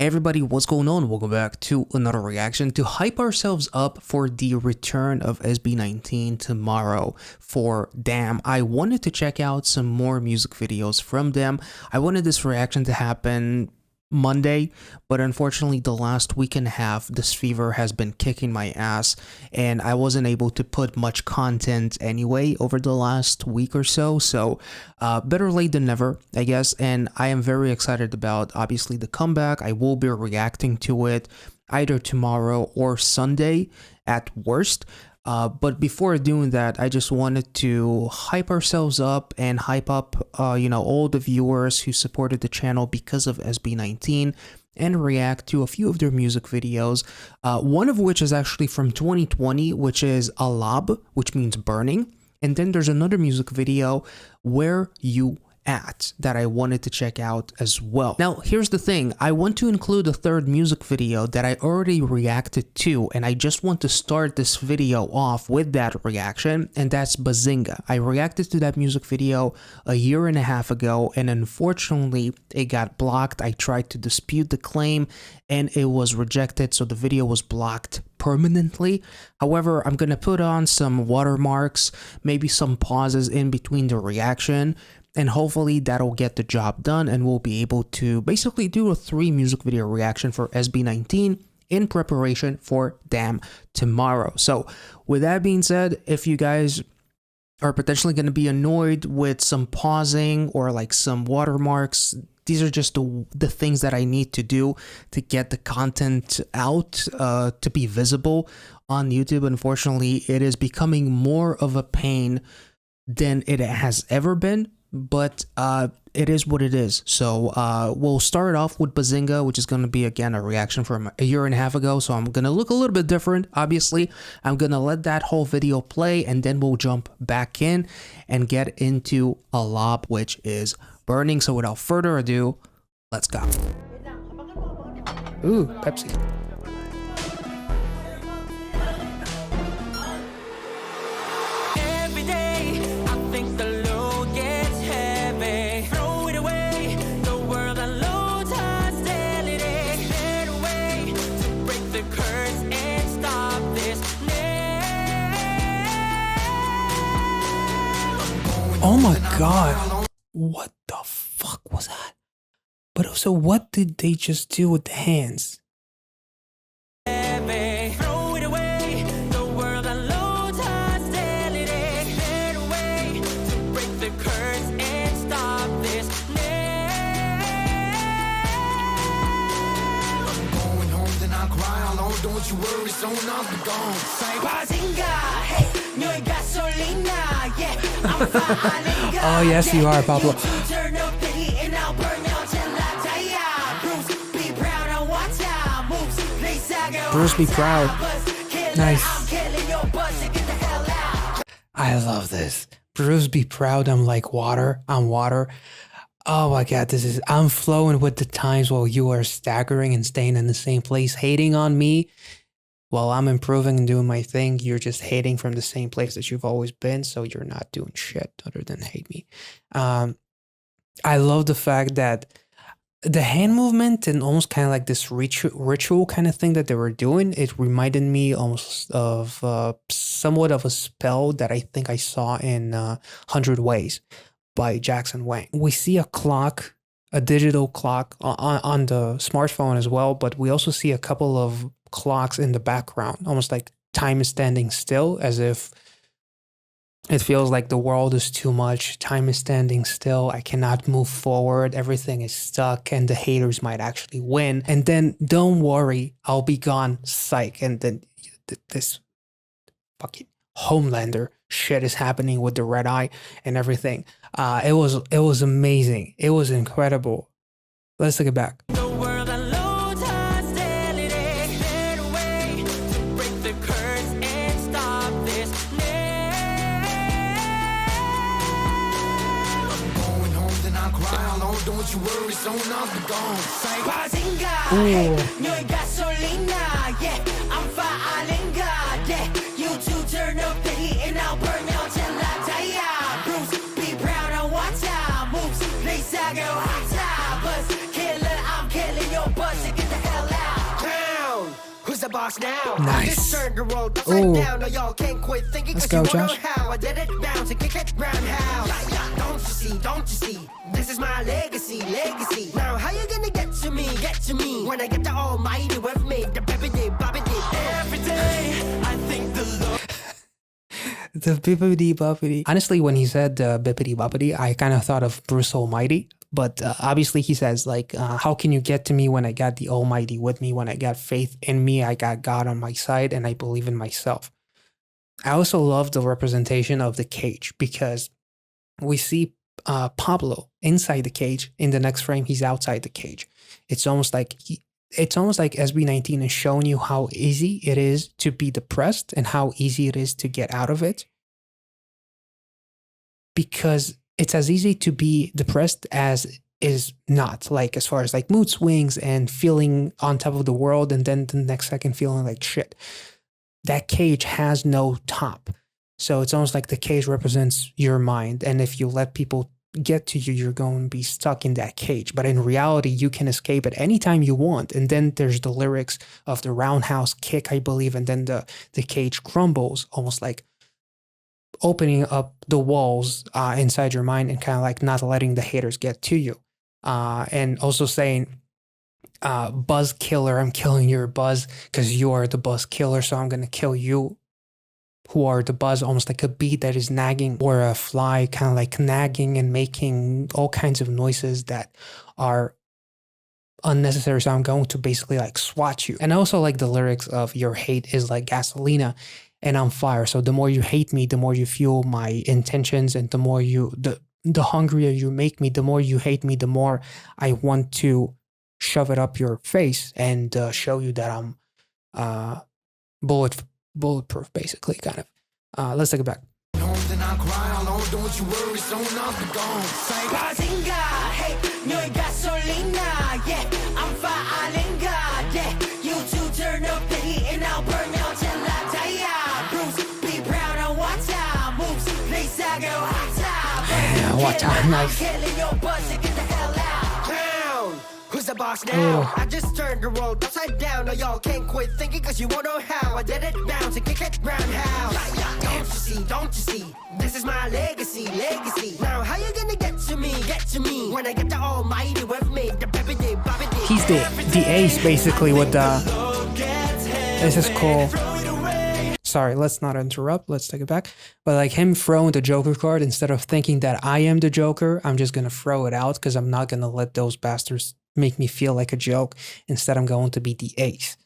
Hey everybody, what's going on? Welcome back to another reaction to hype ourselves up for the return of SB19 tomorrow for Damn. I wanted to check out some more music videos from them. I wanted this reaction to happen Monday, but unfortunately the last week and a half this fever has been kicking my ass and I wasn't able to put much content anyway over the last week or so, better late than never, I guess. And I am very excited about obviously the comeback. I will be reacting to it either tomorrow or Sunday at worst. But before doing that, I just wanted to hype ourselves up and hype up, all the viewers who supported the channel because of SB19 and react to a few of their music videos. One of which is actually from 2020, which is Alab, which means burning. And then there's another music video, Where You At, that I wanted to check out as well. Now, here's the thing. I want to include a third music video that I already reacted to, and I just want to start this video off with that reaction, and that's Bazinga. I reacted to that music video a year and a half ago, and unfortunately, it got blocked. I tried to dispute the claim, and it was rejected, so the video was blocked permanently. However, I'm gonna put on some watermarks, maybe some pauses in between the reaction, and hopefully that'll get the job done and we'll be able to basically do a 3 music video reaction for SB19 in preparation for Damn tomorrow. So with that being said, if you guys are potentially going to be annoyed with some pausing or like some watermarks, these are just the things that I need to do to get the content out, to be visible on YouTube. Unfortunately, it is becoming more of a pain than it has ever been. But it is what it is. So we'll start off with Bazinga, which is going to be, again, a reaction from a year and a half ago. So I'm going to look a little bit different, obviously. I'm going to let that whole video play, and then we'll jump back in and get into Alab, which is burning. So without further ado, let's go. Ooh, Pepsi. Oh my god, what the fuck was that? But also, what did they just do with the hands? Don't you worry, so not be gone. Say Bazinga, hey, 너의 가솔리나, yeah, I'm fine. Oh yes, you are, Pablo. Turn up the heat and I'll burn out till I die. Bruce, be proud of what time moves. Bruce, be proud. Nice. I'm killing your buzz to get the hell out. I love this. Bruce, be proud. I'm like water. I'm water. Oh my god, I'm flowing with the times while you are staggering and staying in the same place, hating on me while I'm improving and doing my thing. You're just hating from the same place that you've always been, so you're not doing shit other than hate me. I love the fact that the hand movement and almost kind of like this ritual kind of thing that they were doing, it reminded me almost of somewhat of a spell that I think I saw in 100 Ways by Jackson Wang. We see a clock, a digital clock on the smartphone as well, but we also see a couple of clocks in the background, almost like time is standing still, as if it feels like the world is too much, time is standing still, I cannot move forward, everything is stuck, and the haters might actually win. And then, don't worry, I'll be gone, psych. And then this fucking Homelander shit is happening with the red eye and everything. It was amazing. It was incredible. Let's take it back. Don't you worry, so not be gone. Say Bazinga, hey, 너의 가솔리나, yeah, I'm fine. Yeah, you two turn up the heat and I'll burn out till I die. Bruce, be proud of what time moves. They say go hot time, buzz killer, I'm killing your buzz to get the boss now. Nice. Ooh. Let's go, Josh. Don't you see? This is my legacy. Now how you gonna get to me when I get the almighty with me? The bippity boppity. Every day I think the Lord. The bippity boppity. Honestly, when he said bippity boppity, I kind of thought of Bruce Almighty. But obviously he says, like, how can you get to me when I got the Almighty with me? When I got faith in me, I got God on my side, and I believe in myself. I also love the representation of the cage, because we see Pablo inside the cage. In the next frame, he's outside the cage. It's almost like SB19 is showing you how easy it is to be depressed and how easy it is to get out of it. Because it's as easy to be depressed as is not, like, as far as like mood swings and feeling on top of the world, and then the next second feeling like shit. That cage has no top. So it's almost like the cage represents your mind. And if you let people get to you, you're going to be stuck in that cage. But in reality, you can escape at any time you want. And then there's the lyrics of the roundhouse kick, I believe. And then the cage crumbles, almost like opening up the walls inside your mind and kind of like not letting the haters get to you. And also saying, buzz killer, I'm killing your buzz because you are the buzz killer. So I'm going to kill you, who are the buzz, almost like a bee that is nagging, or a fly kind of like nagging and making all kinds of noises that are unnecessary. So I'm going to basically like swat you. And I also like the lyrics of your hate is like gasolina and I'm fire. So the more you hate me, the more you fuel my intentions, and the more the hungrier you make me, the more you hate me, the more I want to shove it up your face and show you that I'm bulletproof, basically, kind of. Let's take it back. Bazinga, hey, 너의 gasolina, yeah, I'm firelinga, yeah, you two turn up the heat and I'll burn out till I die. Bruce, be proud of what time moves, they say go hot time. What time, nice. Killing your buzz to get the hell out. Down. Who's the boss now? I just turned the world upside down. Now y'all can't quit thinking cause you won't know how. I did it bounce and kick it roundhouse. Don't you see? This is my legacy. Now how you gonna get to me when I get the almighty with me? The bippity boppity. He's the ace, basically, with the... This is cool. Sorry, let's not interrupt. Let's take it back. But like him throwing the Joker card, instead of thinking that I am the Joker, I'm just going to throw it out because I'm not going to let those bastards make me feel like a joke. Instead, I'm going to be the ace.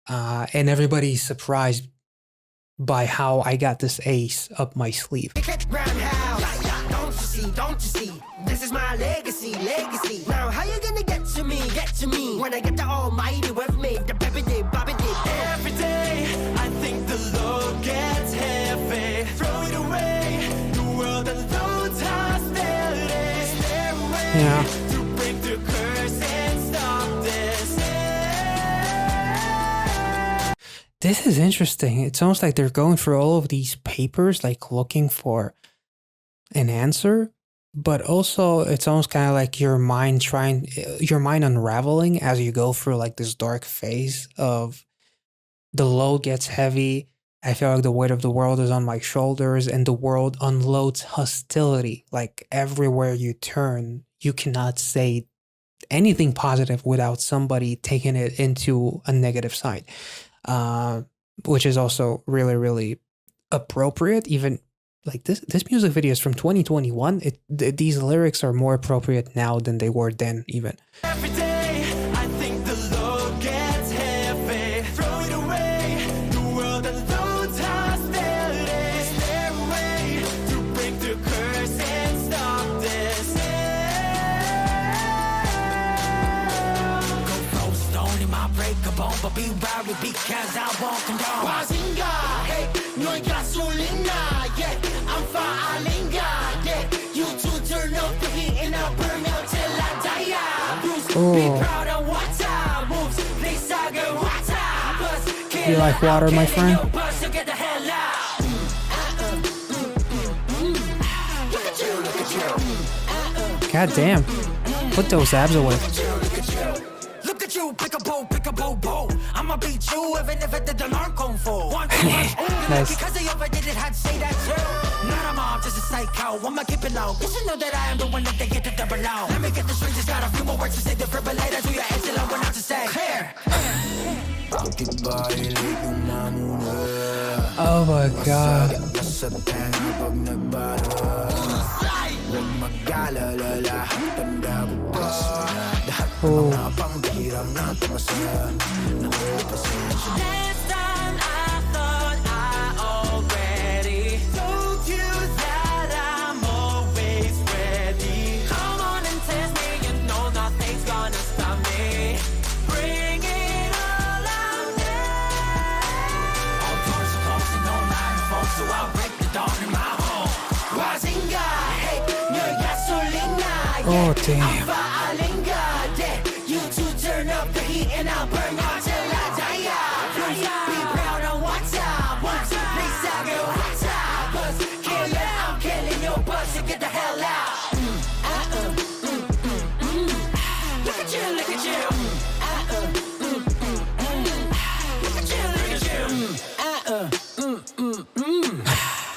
And everybody's surprised by how I got this ace up my sleeve. Don't you see? This is my legacy. Now how you gonna get to me when I get the almighty with me? The bippity boppity. Every day I think the load gets heavy. Throw it away. The world unloads hostility. Yeah. To break the curse and stop this. This is interesting. It's almost like they're going through all of these papers, like looking for an answer. But also, it's almost kind of like your mind unraveling as you go through like this dark phase of the load gets heavy. I feel like the weight of the world is on my shoulders, and the world unloads hostility. Like everywhere you turn, you cannot say anything positive without somebody taking it into a negative side, which is also really, really appropriate. Even like this music video is from 2021. These lyrics are more appropriate now than they were then, even. Every day I think the load gets heavy. Throw it away. The world unloads hostility. Is there a way to break the curse and stop this? Go throw stone in my breaker bone, but be wary because I won't condone. Bazinga, hey, 너의 gasolina, yeah, I'm firelinga, yeah, you two turn up the heat and I'll burn out till I die. Bruce, be proud of what time moves, they say go hot time. You like water, my friend? Get the hell out. Look at you. God damn. Put those abs away. Look at you, pick a boat, pick a bobo. I'ma beat you even if it did alarm kung fu. One, two, punch, ooh, Nice. because they overdid it, had to say that too. Not a mom, just a psycho. I'ma keep it low. You should know that I am the one that they get the double low. Let me get the strings, just got a few more words to say. Defibrillator to your head till I want out to say clear. Oh my god. Oh. Last time I thought I already told you that I'm always ready. Come on and test me, you know nothing's gonna stop me. Bring it all out now. All doors are closed and no line folks, so I'll break the dawn in my home. Bazinga, hey, your gasolina. Oh damn. You two turn up the heat and I'll burn out till I die. Please be proud on what's up. Once please I get what's up. Buzz killer, I'm killing your buzz, so get the hell out. Look at you, look at you. Look at you, look at you.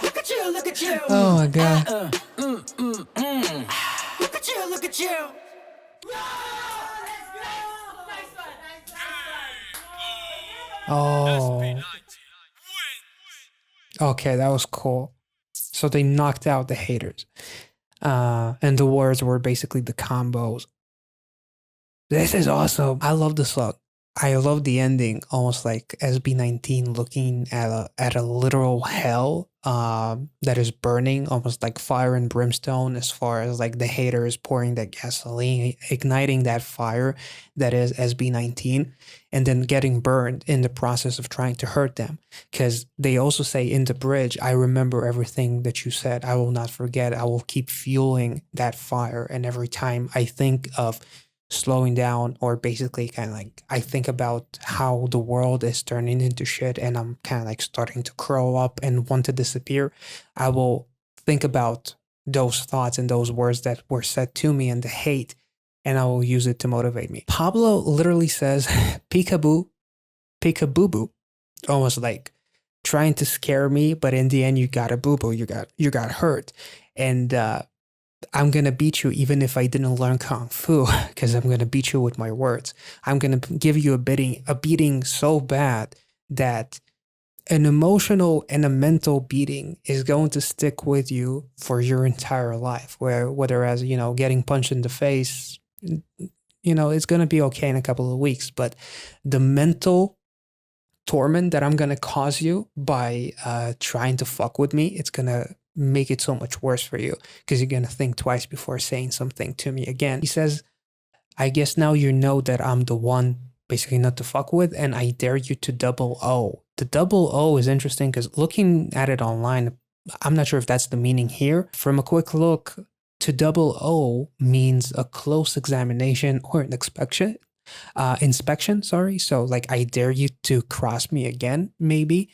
Look at you, look at you. Oh my god. Look at you, look at you. Oh. Okay, that was cool. So they knocked out the haters. And the words were basically the combos. This is awesome. I love the song. I love the ending, almost like SB19 looking at a literal hell that is burning, almost like fire and brimstone, as far as like the haters pouring that gasoline, igniting that fire that is SB19, and then getting burned in the process of trying to hurt them. Because they also say in the bridge, I remember everything that you said. I will not forget. I will keep fueling that fire. And every time I think of slowing down, or basically kind of like I think about how the world is turning into shit and I'm kind of like starting to curl up and want to disappear, I will think about those thoughts and those words that were said to me and the hate, and I will use it to motivate me. Pablo literally says peekaboo, peekaboo, almost like trying to scare me, but in the end you got a boo-boo, you got hurt. And I'm going to beat you even if I didn't learn Kung Fu, because I'm going to beat you with my words. I'm going to give you a beating so bad that an emotional and a mental beating is going to stick with you for your entire life. Whether as, getting punched in the face, it's going to be okay in a couple of weeks. But the mental torment that I'm going to cause you by trying to fuck with me, it's going to make it so much worse for you, because you're going to think twice before saying something to me again. He says, I guess now you know that I'm the one basically not to fuck with, and I dare you to double O. The double O is interesting because looking at it online, I'm not sure if that's the meaning here. From a quick look, to double O means a close examination or an inspection, sorry. So like, I dare you to cross me again, maybe.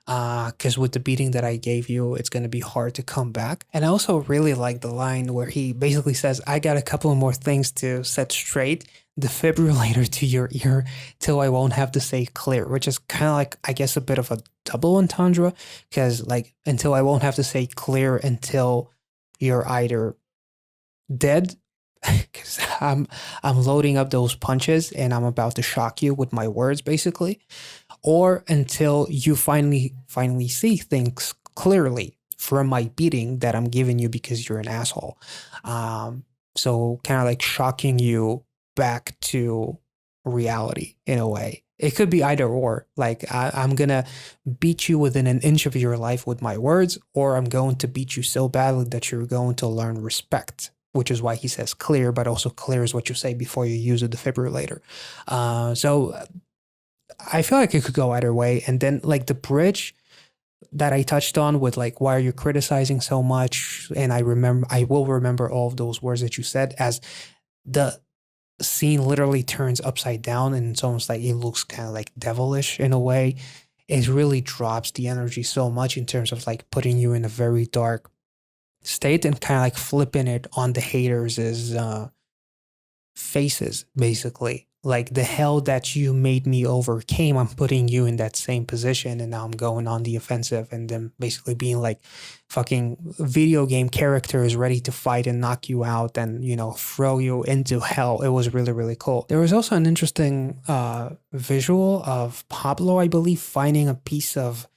Because with the beating that I gave you, it's going to be hard to come back. And I also really like the line where he basically says, I got a couple of more things to set straight, defibrillator to your ear till I won't have to say clear, which is kind of like, I guess, a bit of a double entendre, because like, until I won't have to say clear until you're either dead, because I'm loading up those punches and I'm about to shock you with my words, basically, or until you finally see things clearly from my beating that I'm giving you because you're an asshole. So kind of like shocking you back to reality in a way. It could be either or. Like I'm gonna beat you within an inch of your life with my words, or I'm going to beat you so badly that you're going to learn respect. Which is why he says clear, but also clear is what you say before you use a defibrillator. So I feel like it could go either way. And then like the bridge that I touched on with like, why are you criticizing so much? And I will remember all of those words that you said, as the scene literally turns upside down and it's almost like it looks kind of like devilish in a way. It really drops the energy so much in terms of like putting you in a very dark state and kind of like flipping it on the haters' faces, basically. like the hell that you made me overcame, I'm putting you in that same position, and now I'm going on the offensive, and then basically being like fucking video game characters ready to fight and knock you out and, you know, throw you into hell. It was really, really cool. There was also an interesting visual of Pablo, I believe, finding a piece of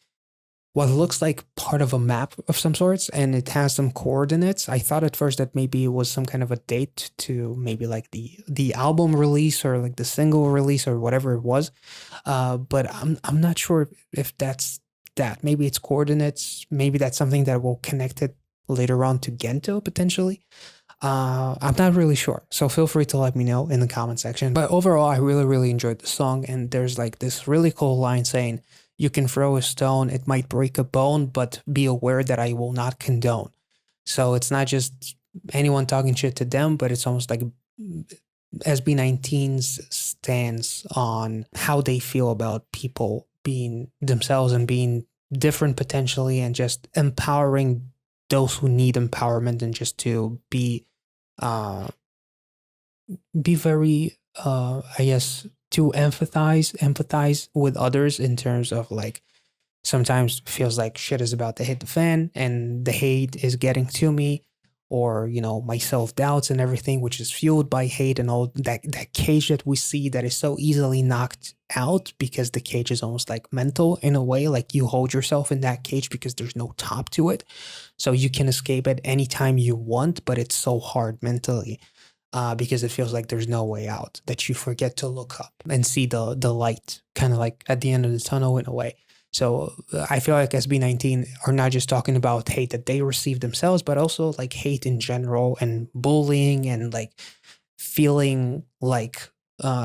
what looks like part of a map of some sorts, and it has some coordinates. I thought at first that maybe it was some kind of a date to maybe like the album release or like the single release or whatever it was. But I'm not sure if that's that. Maybe it's coordinates. Maybe that's something that will connect it later on to Gento potentially. I'm not really sure. So feel free to let me know in the comment section. But overall, I really, really enjoyed the song. And there's like this really cool line saying, "You can throw a stone, it might break a bone, but be aware that I will not condone." So it's not just anyone talking shit to them, but it's almost like SB19's stance on how they feel about people being themselves and being different potentially, and just empowering those who need empowerment, and just to be very, I guess, to empathize with others in terms of like, sometimes feels like shit is about to hit the fan and the hate is getting to me, or, you know, my self-doubts and everything, which is fueled by hate and all that cage that we see that is so easily knocked out, because the cage is almost like mental in a way, like you hold yourself in that cage because there's no top to it. So you can escape at any time you want, but it's so hard mentally. Because it feels like there's no way out, that you forget to look up and see the light kind of like at the end of the tunnel in a way. So I feel like SB19 are not just talking about hate that they receive themselves, but also like hate in general and bullying, and like feeling like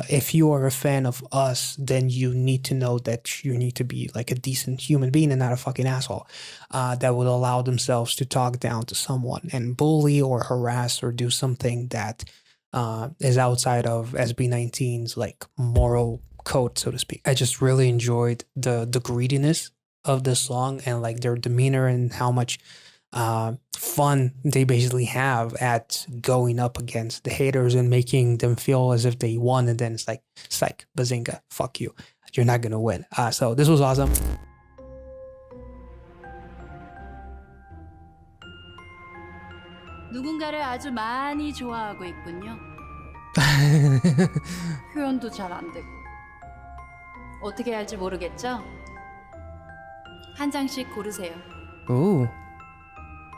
if you are a fan of us, then you need to know that you need to be like a decent human being and not a fucking asshole that would allow themselves to talk down to someone and bully or harass or do something that is outside of SB19's like moral code, so to speak. I just really enjoyed the greediness of the song, and like their demeanor, and how much fun they basically have at going up against the haters and making them feel as if they won, and then it's like, psych, Bazinga, fuck you, you're not gonna win. So this was awesome. 누군가를 아주 많이 좋아하고 있군요. 표현도 잘 안 되고. 어떻게 할지 모르겠죠? 한 장씩 고르세요. Ooh,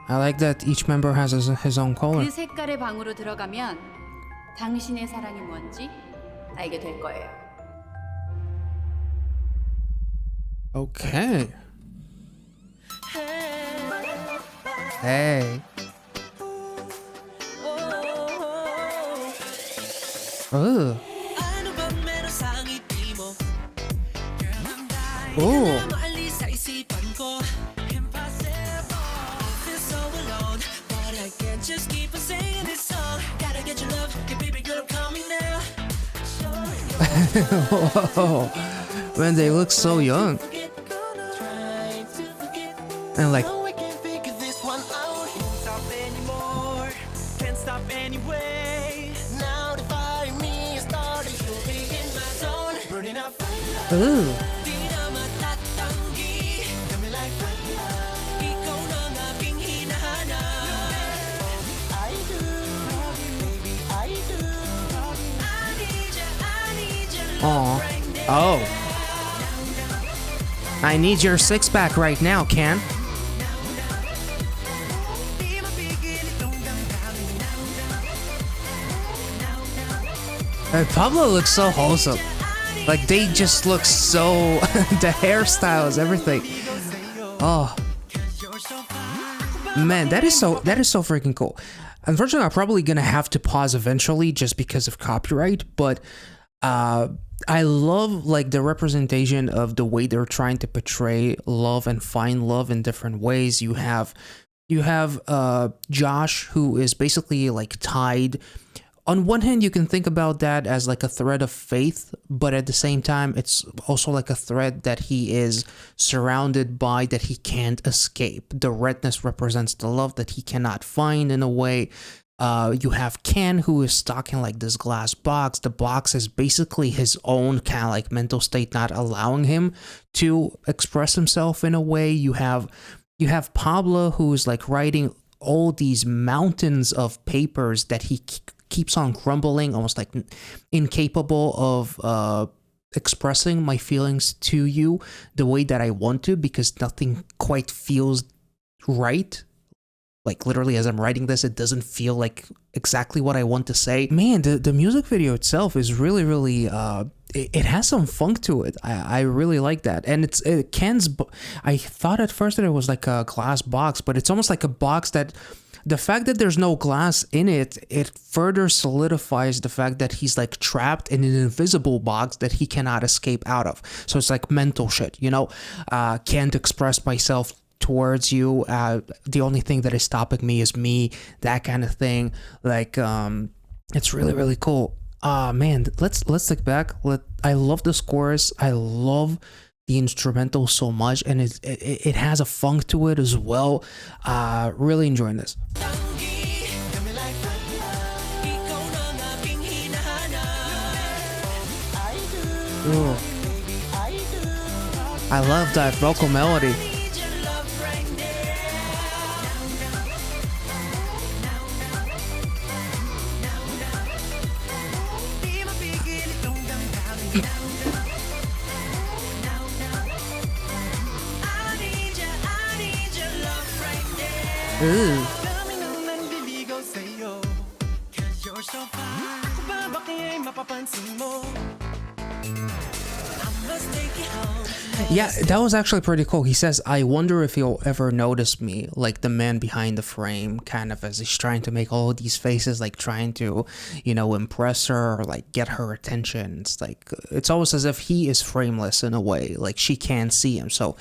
I like that each member has his own color. 그 색깔의 방으로 들어가면 당신의 사랑이 뭔지 알게 될 거예요. Okay. Hey. Ooh. Ooh. Whoa. Man, they look so young. And like, ooh. Aw. Oh. I need your six-pack right now, Ken. Pablo looks so wholesome. Like, they just look so... the hairstyles, everything. Oh. Man, that is so freaking cool. Unfortunately, I'm probably gonna have to pause eventually just because of copyright, but I love like the representation of the way they're trying to portray love and find love in different ways. You have Josh, who is basically like tied. On one hand, you can think about that as like a thread of faith, but at the same time, it's also like a thread that he is surrounded by, that he can't escape. The redness represents the love that he cannot find in a way. You have Ken, who is stuck in like this glass box. The box is basically his own kind of like mental state, not allowing him to express himself in a way. You have Pablo, who's like writing all these mountains of papers that he keeps on crumbling, almost like incapable of expressing my feelings to you the way that I want to, because nothing quite feels right. Like literally as I'm writing this, it doesn't feel like exactly what I want to say. Man, the music video itself is really it has some funk to it. I really like that. And it's Ken's, I thought at first that it was like a glass box, but it's almost like a box that the fact that there's no glass in it, it further solidifies the fact that he's like trapped in an invisible box that he cannot escape out of. So it's like mental shit, you know? Can't express myself towards you. The only thing that is stopping me is me, that kind of thing. Like, it's really cool. Man, let's look back. I love the scores. I love the instrumental so much, and it has a funk to it as well. Really enjoying this. Ooh. I love that vocal melody. Ooh. Yeah, that was actually pretty cool. He says, I wonder if he'll ever notice me, like the man behind the frame, kind of as he's trying to make all these faces, like trying to, you know, impress her or like get her attention. It's like, it's almost as if he is frameless in a way, like she can't see him. So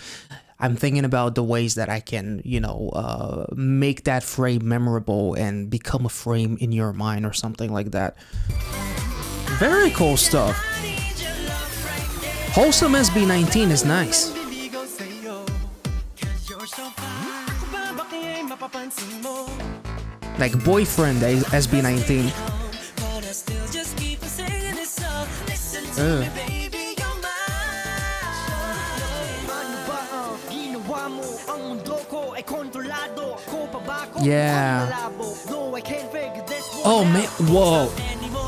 I'm thinking about the ways that I can, you know, make that frame memorable and become a frame in your mind or something like that. Very cool stuff. Wholesome SB19 is nice. Like boyfriend SB19. Yeah. Oh man, whoa.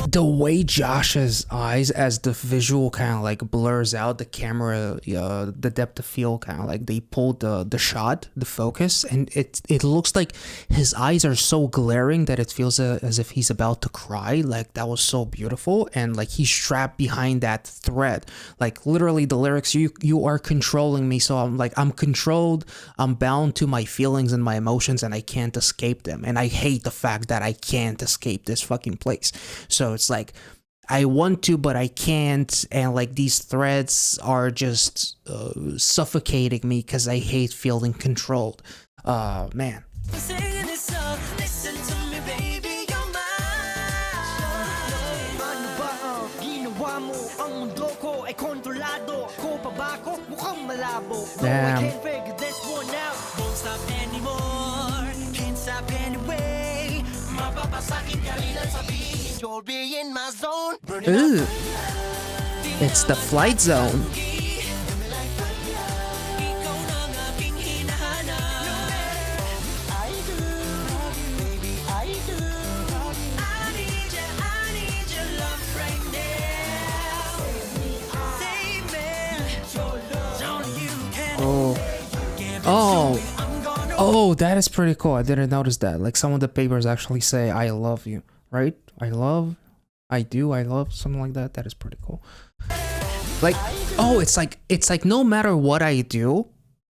The way Josh's eyes, as the visual kind of like blurs out, the camera, the depth of field kind of like they pulled the shot, the focus, and it looks like his eyes are so glaring that it feels as if he's about to cry. Like that was so beautiful, and like he's trapped behind that thread. Like literally the lyrics, you are controlling me, so I'm like, I'm controlled, I'm bound to my feelings and my emotions, and I can't escape them. And I hate the fact that I can't escape this fucking place. So it's like, I want to, but I can't, and like these threads are just suffocating me because I hate feeling controlled. Man. Damn. Ooh. It's the flight zone. Oh, that is pretty cool. I didn't notice that. Like some of the papers actually say I love you, right? I love, something like that. That is pretty cool. Like, oh, it's like no matter what I do,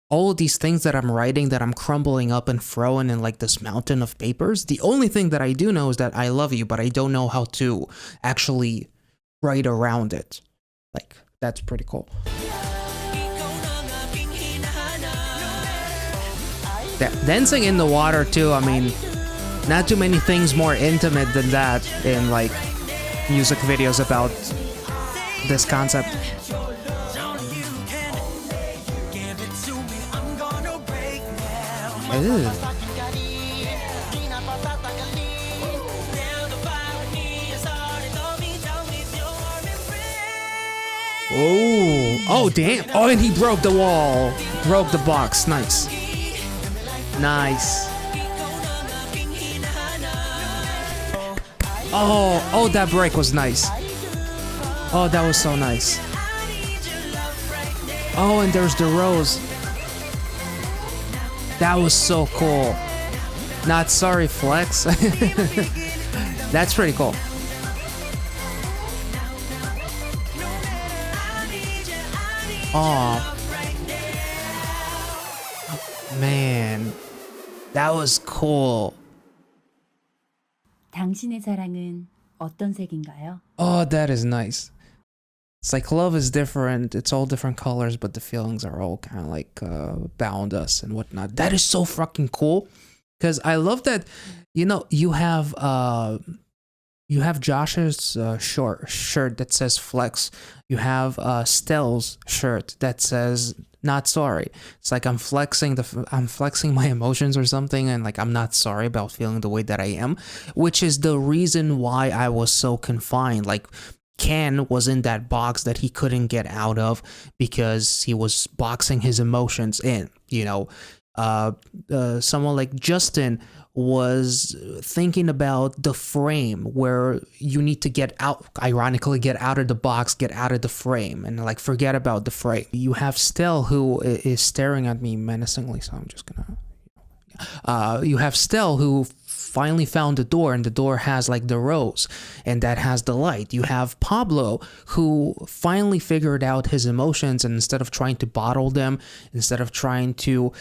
all of these things that I'm writing, that I'm crumbling up and throwing in like this mountain of papers, the only thing that I do know is that I love you, but I don't know how to actually write around it. Like, that's pretty cool. Dancing in the water too, I mean, not too many things more intimate than that in like music videos about this concept. Ooh. Oh, oh damn. Oh, and he broke the wall. Broke the box. Nice. Nice. Oh, oh, that break was nice. Oh, that was so nice. Oh, and there's the rose. That was so cool. Not sorry, Flex. That's pretty cool. Oh, man, that was cool. 당신의 사랑은 어떤 색인가요? Oh, that is nice. It's like love is different. It's all different colors, but the feelings are all kind of like bound us and whatnot. That is so fucking cool. Because I love that, you know, you have Josh's shirt that says flex. You have Stell's shirt that says not sorry. It's like I'm flexing my emotions or something, and like I'm not sorry about feeling the way that I am, which is the reason why I was so confined. Like Ken was in that box that he couldn't get out of because he was boxing his emotions in, you know. Someone like Justin was thinking about the frame where you need to get out, ironically get out of the box, get out of the frame, and like forget about the frame. You have Stell who is staring at me menacingly, so I'm just gonna you have Stell who finally found the door, and the door has like the rose and that has the light. You have Pablo who finally figured out his emotions, and instead of trying to bottle them, instead of trying to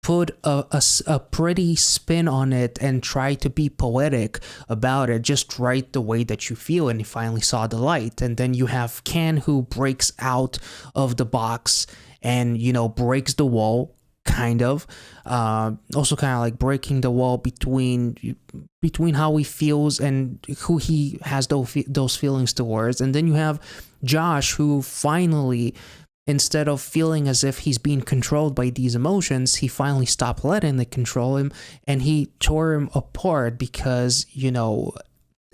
put a pretty spin on it and try to be poetic about it, just write the way that you feel, and he finally saw the light. And then you have Ken who breaks out of the box and, you know, breaks the wall, kind of, also kind of like breaking the wall between how he feels and who he has those feelings towards. And then you have Josh who finally, instead of feeling as if he's being controlled by these emotions, he finally stopped letting it control him, and he tore him apart because, you know,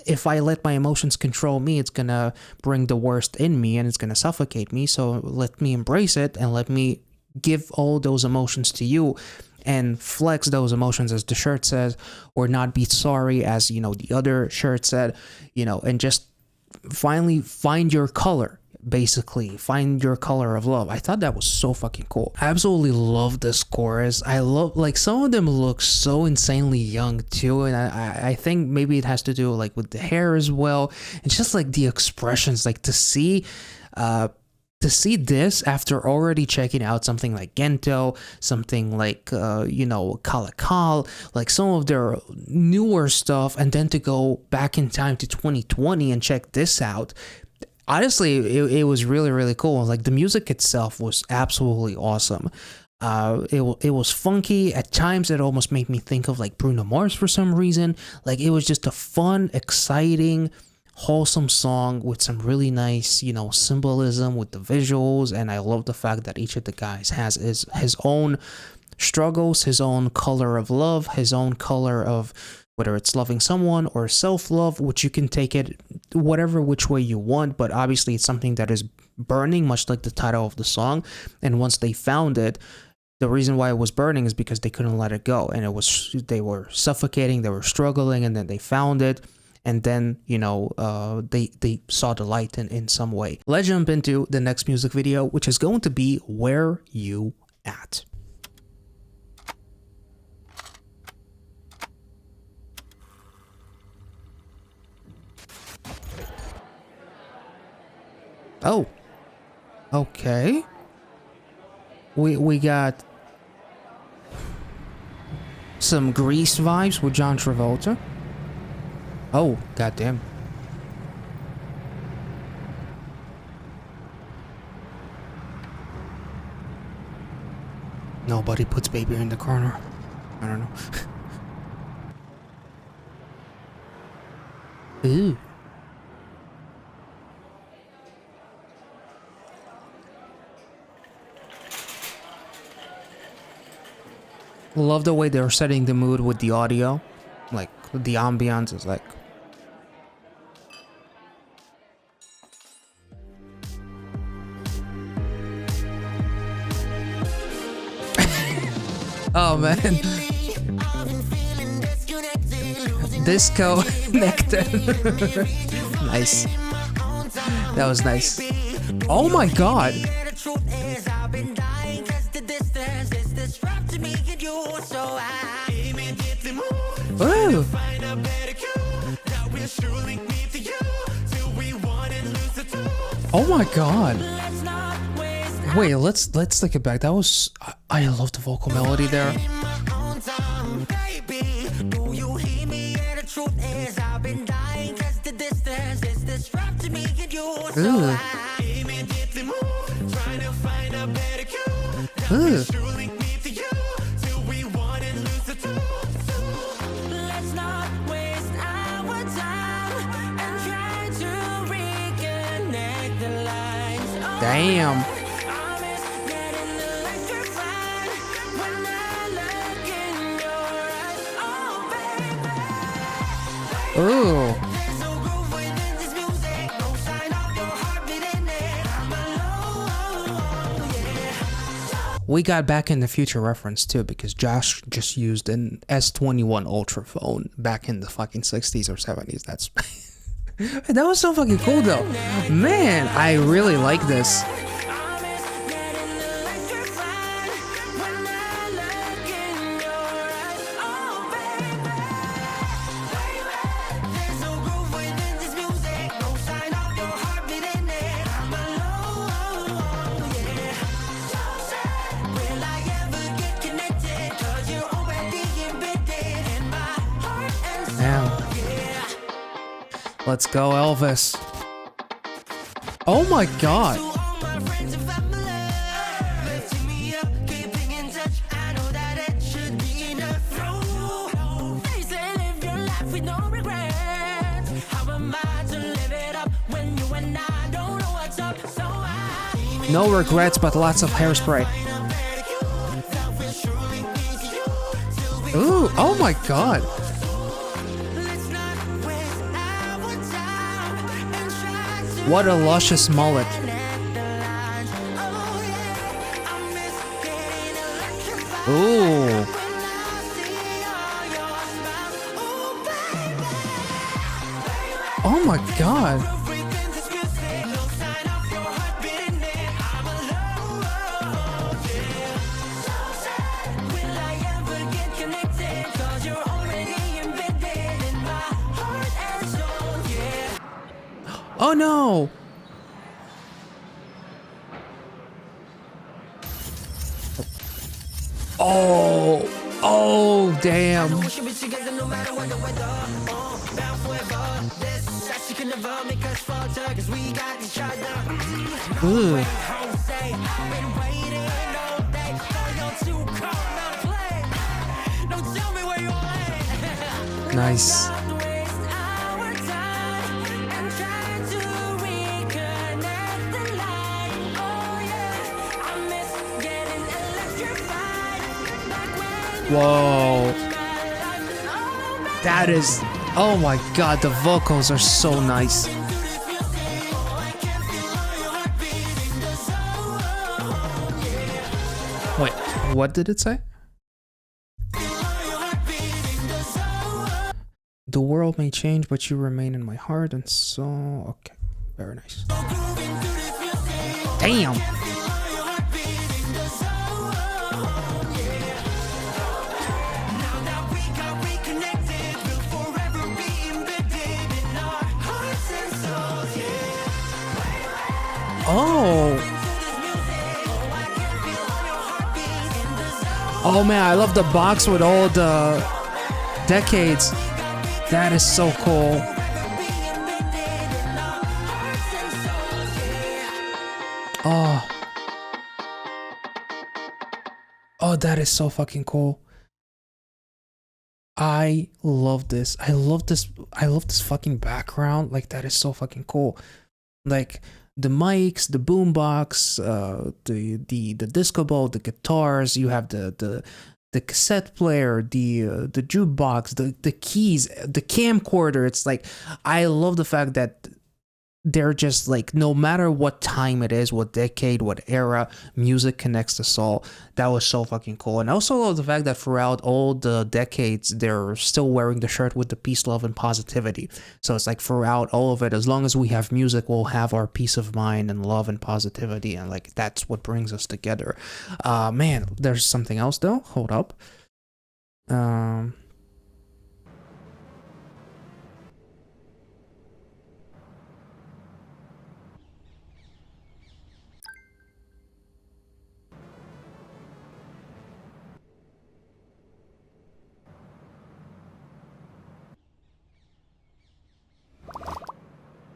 if I let my emotions control me, it's gonna bring the worst in me and it's gonna suffocate me. So let me embrace it and let me give all those emotions to you and flex those emotions, as the shirt says, or not be sorry, as, you know, the other shirt said, you know, and just finally find your color. Basically, find your color of love. I thought that was so fucking cool. I absolutely love this chorus. I love, like, some of them look so insanely young too, and I think maybe it has to do like with the hair as well. It's just like the expressions, like to see this after already checking out something like Gento, something like you know, Kalakal, like some of their newer stuff, and then to go back in time to 2020 and check this out. Honestly, it was really, really cool. Like the music itself was absolutely awesome. It was funky. At times it almost made me think of like Bruno Mars for some reason. Like it was just a fun, exciting, wholesome song with some really nice, you know, symbolism with the visuals. And I love the fact that each of the guys has his own struggles, his own color of love, his own color of whether it's loving someone or self-love, which you can take it whatever which way you want, but obviously it's something that is burning, much like the title of the song. And once they found it, the reason why it was burning is because they couldn't let it go, and they were suffocating, they were struggling, and then they found it, and then, you know, they saw the light in some way. Let's jump into the next music video, which is going to be Where You At. Oh, okay. We got some Grease vibes with John Travolta. Oh, goddamn. Nobody puts baby in the corner. I don't know. Ooh. Love the way they're setting the mood with the audio. Like, the ambiance is like... Oh man. Disco nectar. Nice. That was nice. Oh my god. Ooh. Oh my god. Wait, let's take it back. That was I love the vocal melody there. Ooh. Ooh. Damn. Ooh. We got Back in the Future reference too, because Josh just used an S21 Ultra phone back in the fucking 60s or 70s. That's that was so fucking cool though. Man, I really like this. Let's go, Elvis. Oh my god. No regrets, but lots of hairspray. Ooh, oh my god. What a luscious mullet. Ooh. Oh my god. Oh no! Oh, damn. Ooh. Nice. Whoa. That is... Oh my god, the vocals are so nice. Wait, what did it say? The world may change, but you remain in my heart and soul. Okay, very nice. Damn! Oh! Oh man, I love the box with all the decades. That is so cool. Oh. Oh, that is so fucking cool. I love this. I love this fucking background. Like, that is so fucking cool. Like, the mics, the boombox, the disco ball, the guitars, you have the cassette player, the jukebox, the keys, the camcorder. It's like, I love the fact that they're just like, no matter what time it is, what decade, what era, music connects us all. That was so fucking cool. And I also love the fact that throughout all the decades, they're still wearing the shirt with the peace, love, and positivity. So it's like throughout all of it, as long as we have music, we'll have our peace of mind and love and positivity. And like, that's what brings us together. Man, there's something else though. Hold up.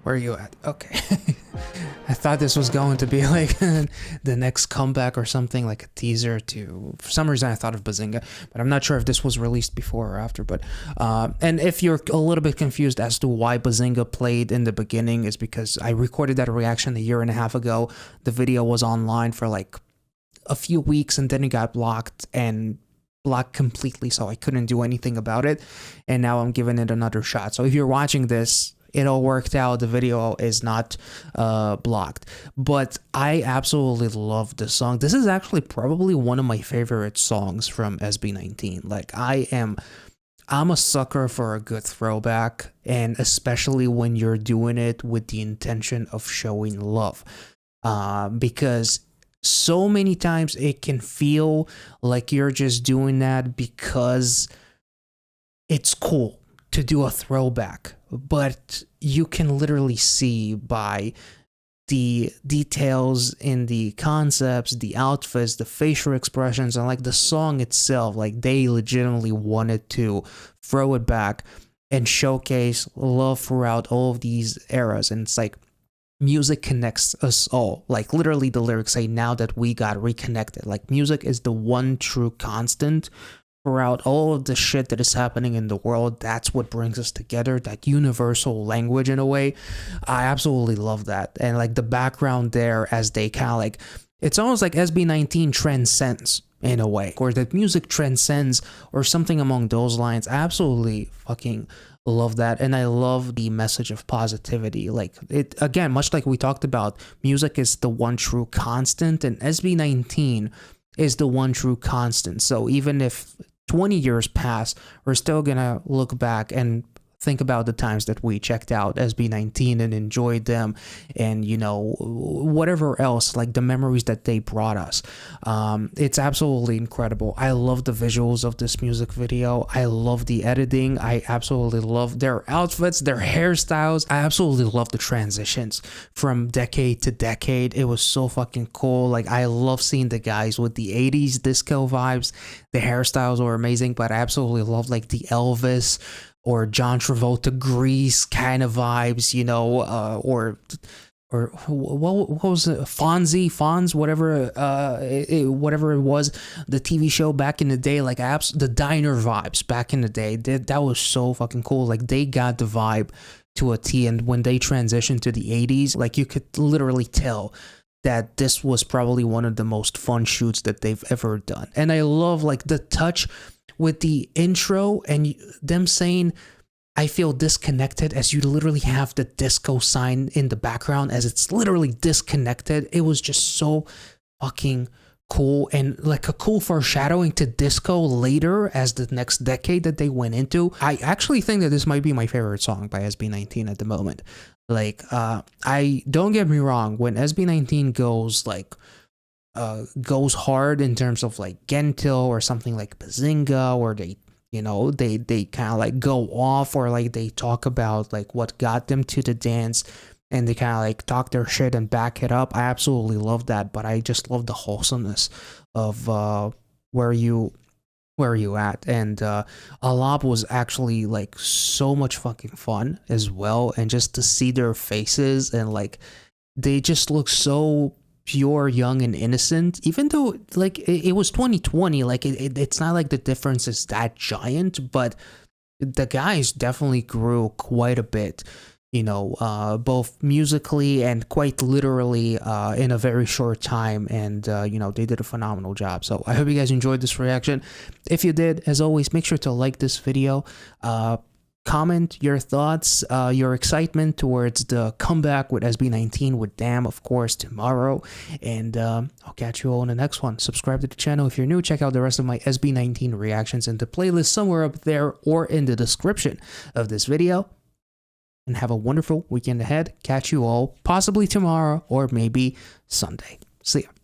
Where are you at? Okay. I thought this was going to be like the next comeback or something, like a teaser to... For some reason I thought of Bazinga, but I'm not sure if this was released before or after. But and if you're a little bit confused as to why Bazinga played in the beginning, is because I recorded that reaction a year and a half ago. The video was online for like a few weeks and then it got blocked completely, so I couldn't do anything about it. And now I'm giving it another shot. So if you're watching this, it all worked out. The video is not blocked, but I absolutely love this song. This is actually probably one of my favorite songs from SB19. Like, I'm a sucker for a good throwback, and especially when you're doing it with the intention of showing love, because so many times it can feel like you're just doing that because it's cool to do a throwback, but you can literally see by the details in the concepts, the outfits, the facial expressions, and like the song itself, like they legitimately wanted to throw it back and showcase love throughout all of these eras. And it's like, music connects us all. Like literally the lyrics say, now that we got reconnected. Like, music is the one true constant throughout all of the shit that is happening in the world. That's what brings us together, that universal language in a way. I absolutely love that. And like the background there, as they kind of like, it's almost like SB19 transcends in a way, or that music transcends or something among those lines. I absolutely fucking love that. And I love the message of positivity. Like, it, again, much like we talked about, music is the one true constant, and SB19 is the one true constant. So even if 20 years pass, we're still gonna look back and think about the times that we checked out SB19 and enjoyed them, and you know, whatever else, like the memories that they brought us. It's absolutely incredible. I love the visuals of this music video. I love the editing. I absolutely love their outfits, their hairstyles. I absolutely love the transitions from decade to decade. It was so fucking cool. Like, I love seeing the guys with the 80s disco vibes. The hairstyles were amazing, but I absolutely love like the Elvis or John Travolta Grease kind of vibes, you know, or what was it? Fonz, whatever it was, the TV show back in the day, like the diner vibes back in the day. That was so fucking cool. Like, they got the vibe to a T, and when they transitioned to the 80s, like, you could literally tell that this was probably one of the most fun shoots that they've ever done. And I love like the touch with the intro and them saying, I feel disconnected, as you literally have the disco sign in the background as it's literally disconnected. It was just so fucking cool, and like a cool foreshadowing to disco later as the next decade that they went into. I actually think that this might be my favorite song by SB19 at the moment. Like, I don't get me wrong, when SB19 goes like goes hard in terms of like Gento or something like Bazinga, or they, you know, they kind of like go off, or like they talk about like what got them to the dance, and they kind of like talk their shit and back it up. I absolutely love that, but I just love the wholesomeness of where you at. And Alab was actually like so much fucking fun as well, and just to see their faces, and like they just look so pure, young, and innocent, even though like it was 2020. Like it's not like the difference is that giant, but the guys definitely grew quite a bit, you know, both musically and quite literally in a very short time. And you know, they did a phenomenal job. So I hope you guys enjoyed this reaction. If you did, as always, make sure to like this video, comment your thoughts, your excitement towards the comeback with SB19 with Damn, of course, tomorrow. And I'll catch you all in the next one. Subscribe to the channel if you're new. Check out the rest of my SB19 reactions in the playlist somewhere up there or in the description of this video. And have a wonderful weekend ahead. Catch you all possibly tomorrow or maybe Sunday. See ya.